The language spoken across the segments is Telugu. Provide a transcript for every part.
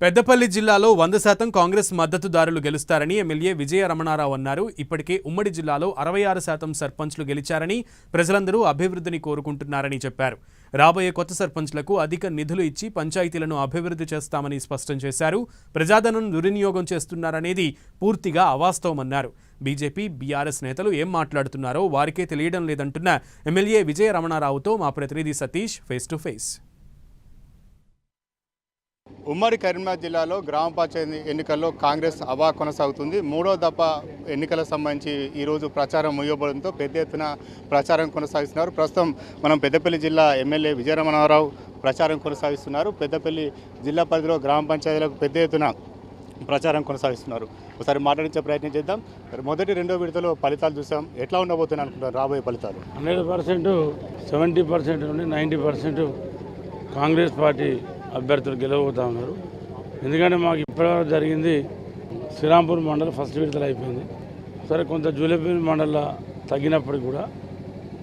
పెద్దపల్లి జిల్లాలో 100% కాంగ్రెస్ మద్దతుదారులు గెలుస్తారని ఎమ్మెల్యే విజయ రమణారావు అన్నారు. ఇప్పటికే ఉమ్మడి జిల్లాలో 66% సర్పంచ్లు గెలిచారని, ప్రజలందరూ అభివృద్ధిని కోరుకుంటున్నారని చెప్పారు. రాబోయే కొత్త సర్పంచ్లకు అధిక నిధులు ఇచ్చి పంచాయతీలను అభివృద్ధి చేస్తామని స్పష్టం చేశారు. ప్రజాధనం దుర్వినియోగం చేస్తున్నారనేది పూర్తిగా అవాస్తవమన్నారు. బీజేపీ, బీఆర్ఎస్ నేతలు ఏం మాట్లాడుతున్నారో వారికే తెలియడం లేదంటున్న ఎమ్మెల్యే విజయ రమణారావుతో మా ప్రతినిధి సతీష్ ఫేస్ టు ఫేస్. ఉమ్మడి కరీంనగర్ జిల్లాలో గ్రామ పంచాయతీ ఎన్నికల్లో కాంగ్రెస్ హవా కొనసాగుతుంది. మూడో దఫ ఎన్నికలకు సంబంధించి ఈరోజు ప్రచారం ముగియబడంతో పెద్ద ఎత్తున ప్రచారం కొనసాగిస్తున్నారు. ప్రస్తుతం మనం పెద్దపల్లి జిల్లా ఎమ్మెల్యే విజయ రమణారావు ప్రచారం కొనసాగిస్తున్నారు. పెద్దపల్లి జిల్లా పరిధిలో గ్రామ పంచాయతీలకు పెద్ద ఎత్తున ప్రచారం కొనసాగిస్తున్నారు. ఒకసారి మాట్లాడించే ప్రయత్నం చేద్దాం. మొదటి రెండో విడతలో ఫలితాలు చూసాం. ఎట్లా ఉండబోతున్నాయి అనుకుంటారు రాబోయే ఫలితాలు? 100%, 70% నుండి 90% కాంగ్రెస్ పార్టీ అభ్యర్థులు గెలవబోతూ ఉన్నారు. ఎందుకంటే మాకు ఇప్పటివరకు జరిగింది శ్రీరాంపూర్ మండలం ఫస్ట్ విడతలు అయిపోయింది. సరే కొంత జూలపల్లి మండలం తగ్గినప్పటికి కూడా,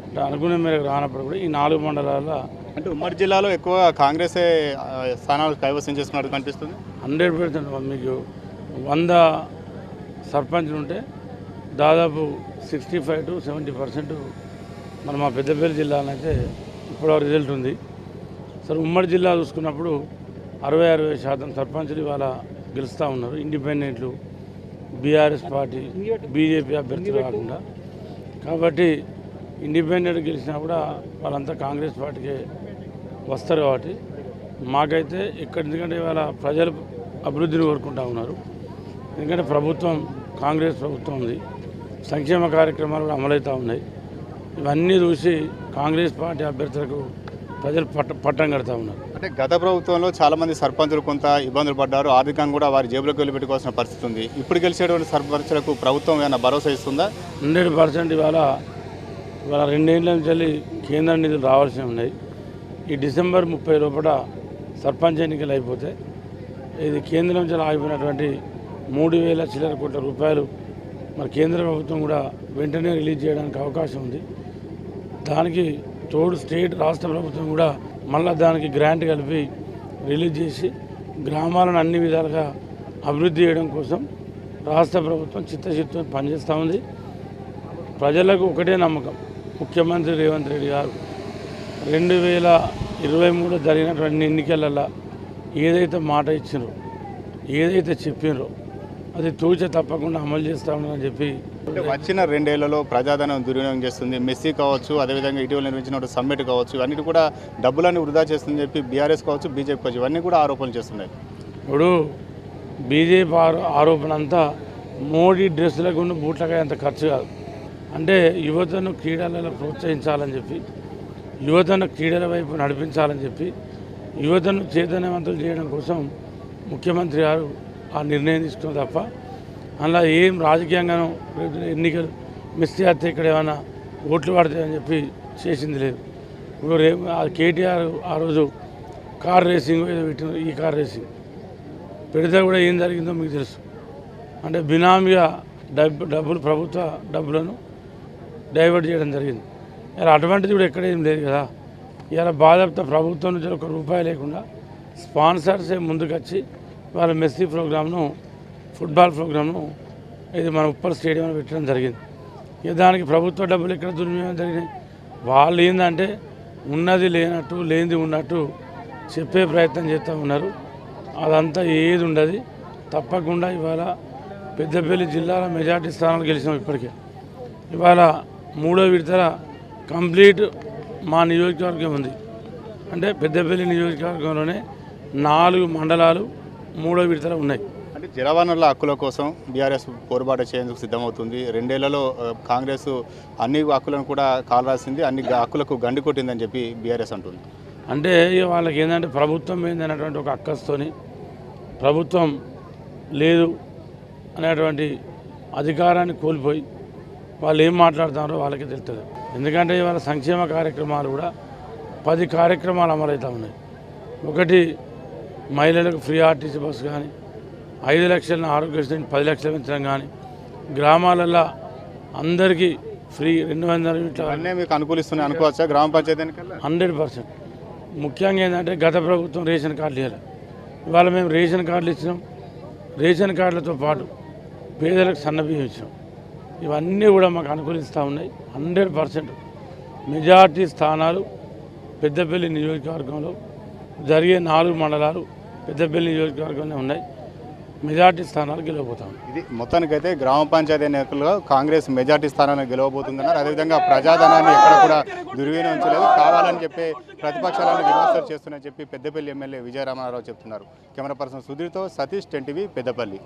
అంటే అనుకునే మేరకు రానప్పుడు కూడా ఈ 4 మండలాల అంటే ఉమ్మడి జిల్లాలో ఎక్కువ కాంగ్రెసే స్థానాలు కైవసం చేస్తున్నట్టు కనిపిస్తుంది. 100% మీకు 100 సర్పంచ్లు ఉంటే దాదాపు 65 to 70% మన మా పెద్దపల్లి జిల్లాలో ఇప్పుడు రిజల్ట్ ఉంది. సరే ఉమ్మడి జిల్లా చూసుకున్నప్పుడు 60% సర్పంచులు ఇవాళ గెలుస్తూ ఉన్నారు. ఇండిపెండెంట్లు, బీఆర్ఎస్ పార్టీ, బీజేపీ అభ్యర్థులు కాకుండా. కాబట్టి ఇండిపెండెంట్ గెలిచినా కూడా వాళ్ళంతా కాంగ్రెస్ పార్టీకే వస్తారు. కాబట్టి మాకైతే ఎందుకంటే ఇవాళ ప్రజలు అభివృద్ధిని కోరుకుంటూ ఉన్నారు. ఎందుకంటే ప్రభుత్వం కాంగ్రెస్ ప్రభుత్వం ఉంది, సంక్షేమ కార్యక్రమాలు కూడా అమలవుతూ ఉన్నాయి. ఇవన్నీ చూసి కాంగ్రెస్ పార్టీ అభ్యర్థులకు ప్రజలు పట్టం కడతా ఉన్నారు. అంటే గత ప్రభుత్వంలో చాలామంది సర్పంచులు కొంత ఇబ్బందులు పడ్డారు. ఆర్థికంగా కూడా వారి జేబులోకి వెళ్ళి పెట్టుకోవాల్సిన పరిస్థితి ఉంది. ఇప్పుడు గెలిచేటువంటి సర్పంచులకు ప్రభుత్వం ఏమైనా భరోసా ఇస్తుందా? 100% ఇవాళ 2 ఏళ్ళ నుంచి కేంద్ర నిధులు రావాల్సి ఉన్నాయి. ఈ డిసెంబర్ 30 లోపల సర్పంచ్ ఎన్నికలు అయిపోతే ఇది కేంద్రం నుంచి ఆగిపోయినటువంటి 3,000 చిల్లర కోట్ల రూపాయలు మరి కేంద్ర ప్రభుత్వం కూడా వెంటనే రిలీజ్ చేయడానికి అవకాశం ఉంది. దానికి తోడు స్టేట్ రాష్ట్ర ప్రభుత్వం కూడా మళ్ళీ దానికి గ్రాంట్ కలిపి రిలీజ్ చేసి గ్రామాలను అన్ని విధాలుగా అభివృద్ధి చేయడం కోసం రాష్ట్ర ప్రభుత్వం చిత్తశుద్ధితో పనిచేస్తూ ఉంది. ప్రజలకు ఒకటే నమ్మకం, ముఖ్యమంత్రి రేవంత్ రెడ్డి గారు 2023 జరిగినటువంటి ఎన్నికలలో ఏదైతే మాట ఇచ్చినో, ఏదైతే చెప్పినరో అది తూచ తప్పకుండా అమలు చేస్తూ ఉన్నారని చెప్పి. వచ్చిన 2 ఏళ్లలో ప్రజాధనం దుర్వినియోగం చేస్తుంది. మెస్సీ కావచ్చు, అదేవిధంగా ఇటీవల నిర్వహించిన సమ్మిట్ కావచ్చు, ఇవన్నీ కూడా డబ్బులన్నీ వృధా చేస్తుందని చెప్పి బీఆర్ఎస్ కావచ్చు, బీజేపీ కావచ్చు, ఇవన్నీ కూడా ఆరోపణలు చేస్తున్నాయి. ఇప్పుడు బీజేపీ ఆరోపణ అంతా మోడీ డ్రెస్సులకు ఉన్న బూట్లకి అంత ఖర్చు కాదు. అంటే యువతను క్రీడలలో ప్రోత్సహించాలని చెప్పి, యువతను క్రీడల వైపు నడిపించాలని చెప్పి, యువతను చైతన్యవంతులు చేయడం కోసం ముఖ్యమంత్రి గారు ఆ నిర్ణయం తీసుకున్న తప్ప అందులో ఏం రాజకీయంగానో ఎన్నికలు మిస్ చేస్తే ఇక్కడ ఏమైనా ఓట్లు పడతాయని చెప్పి చేసింది లేదు. ఇప్పుడు కేటీఆర్ ఆ రోజు కార్ రేసింగ్ ఏదో పెట్టిన, ఈ కార్ రేసింగ్ పెడితే కూడా ఏం జరిగిందో మీకు తెలుసు. అంటే బినామీగా డబ్బులు, ప్రభుత్వ డబ్బులను డైవర్ట్ చేయడం జరిగింది. ఇలా అటువంటిది కూడా ఎక్కడ ఏం లేదు కదా. ఇలా బాధ్యత ప్రభుత్వం నుంచి 1 రూపాయి లేకుండా స్పాన్సర్సే ముందుకొచ్చి వాళ్ళ మెస్సీ ప్రోగ్రామ్ను, ఫుట్బాల్ ప్రోగ్రామ్ను ఇది మన ఉప్పల్ స్టేడియంలో పెట్టడం జరిగింది. ఇక దానికి ప్రభుత్వ డబ్బులు ఎక్కడ దుర్వినియోగం జరిగినాయి. వాళ్ళు ఏంటంటే ఉన్నది లేనట్టు, లేనిది ఉన్నట్టు చెప్పే ప్రయత్నం చేస్తూ ఉన్నారు. అదంతా ఏది ఉండదు. తప్పకుండా ఇవాళ పెద్దపల్లి జిల్లాల మెజార్టీ స్థానాలు గెలిచినాం. ఇప్పటికే ఇవాళ 3వ విడతల కంప్లీట్ మా నియోజకవర్గం ఉంది. అంటే పెద్దపల్లి నియోజకవర్గంలోనే 4 మండలాలు 3వ విడతలు ఉన్నాయి. అంటే జలవనరుల హక్కుల కోసం బీఆర్ఎస్ పోరుబాటు చేసేందుకు సిద్ధమవుతుంది. 2 ఏళ్లలో కాంగ్రెస్ అన్ని హక్కులను కూడా కాలరాసింది, అన్ని హక్కులకు గండి కొట్టిందని చెప్పి బీఆర్ఎస్ అంటుంది. అంటే వాళ్ళకి ఏంటంటే ప్రభుత్వం ఏందనేటువంటి ఒక అక్కస్తోని ప్రభుత్వం లేదు అనేటువంటి అధికారాన్ని కోల్పోయి వాళ్ళు ఏం మాట్లాడుతున్నారో వాళ్ళకే తెలుస్తుంది. ఎందుకంటే ఇవాళ సంక్షేమ కార్యక్రమాలు కూడా 10 కార్యక్రమాలు అమలవుతూ ఉన్నాయి. ఒకటి మహిళలకు ఫ్రీ ఆర్టీసీ బస్సు కానీ, 5 లక్షల ఆరోగ్యశ్రీ 10 లక్షలు పెంచడం కానీ, గ్రామాలలో అందరికీ ఫ్రీ 200 యూనిట్ల అన్నీ మీకు అనుకూలిస్తున్నాయి అనుకోవచ్చా గ్రామ పంచాయతీ ఎన్నికల్లో? 100%. ముఖ్యంగా ఏంటంటే గత ప్రభుత్వం రేషన్ కార్డులు ఇవ్వాలి. ఇవాళ మేము రేషన్ కార్డులు ఇచ్చినాం, రేషన్ కార్డులతో పాటు పేదలకు సన్నబియ్యం ఇచ్చినాం. ఇవన్నీ కూడా మాకు అనుకూలిస్తూ ఉన్నాయి. 100% మెజార్టీ స్థానాలు పెద్దపల్లి నియోజకవర్గంలో జరిగే 4 మండలాలు పెద్దపల్లి నియోజకవర్గంలో ఉన్నాయి. మెజార్టీ స్థానాలు గెలవబోతాం. ఇది మొత్తానికైతే గ్రామ పంచాయతీ ఎన్నికల్లో కాంగ్రెస్ మెజార్టీ స్థానాలను గెలవబోతుందన్నారు. అదేవిధంగా ప్రజాధనాన్ని ఎక్కడ కూడా దుర్వినియోగించలేదు, కావాలని చెప్పి ప్రతిపక్షాలను విమర్శలు చేస్తున్నాయని చెప్పి పెద్దపల్లి ఎమ్మెల్యే విజయ రామనారావు చెప్తున్నారు. కెమెరా పర్సన్ సుధీర్తో సతీష్, 10 టీవీ, పెద్దపల్లి.